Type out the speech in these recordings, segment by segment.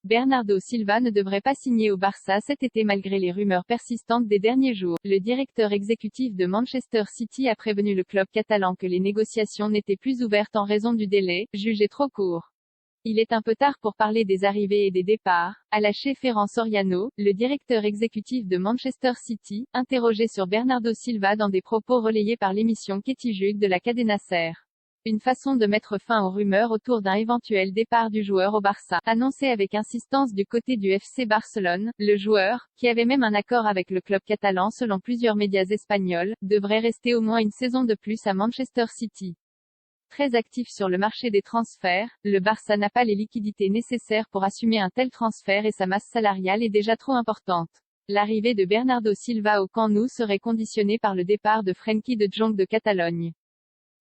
Bernardo Silva ne devrait pas signer au Barça cet été malgré les rumeurs persistantes des derniers jours. Le directeur exécutif de Manchester City a prévenu le club catalan que les négociations n'étaient plus ouvertes en raison du délai, jugé trop court. Il est un peu tard pour parler des arrivées et des départs, a lâché Ferran Soriano, le directeur exécutif de Manchester City, interrogé sur Bernardo Silva dans des propos relayés par l'émission Ketty Jude de la Cadena Ser. Une façon de mettre fin aux rumeurs autour d'un éventuel départ du joueur au Barça, annoncé avec insistance du côté du FC Barcelone. Le joueur, qui avait même un accord avec le club catalan selon plusieurs médias espagnols, devrait rester au moins une saison de plus à Manchester City. Très actif sur le marché des transferts, le Barça n'a pas les liquidités nécessaires pour assumer un tel transfert et sa masse salariale est déjà trop importante. L'arrivée de Bernardo Silva au Camp Nou serait conditionnée par le départ de Frenkie de Jong de Catalogne.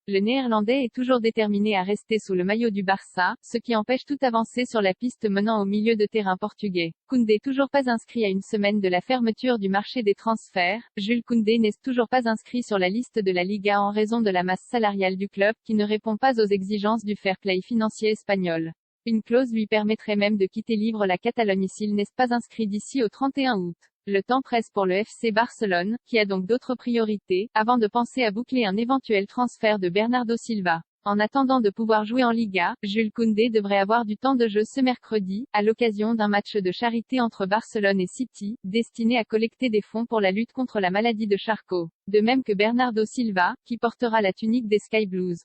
Le Néerlandais est toujours déterminé à rester sous le maillot du Barça, ce qui empêche toute avancée sur la piste menant au milieu de terrain portugais. Koundé toujours pas inscrit à une semaine de la fermeture du marché des transferts. Jules Koundé n'est toujours pas inscrit sur la liste de la Liga en raison de la masse salariale du club, qui ne répond pas aux exigences du fair play financier espagnol. Une clause lui permettrait même de quitter libre la Catalogne s'il n'est pas inscrit d'ici au 31 août. Le temps presse pour le FC Barcelone, qui a donc d'autres priorités, avant de penser à boucler un éventuel transfert de Bernardo Silva. En attendant de pouvoir jouer en Liga, Jules Koundé devrait avoir du temps de jeu ce mercredi, à l'occasion d'un match de charité entre Barcelone et City, destiné à collecter des fonds pour la lutte contre la maladie de Charcot. De même que Bernardo Silva, qui portera la tunique des Sky Blues.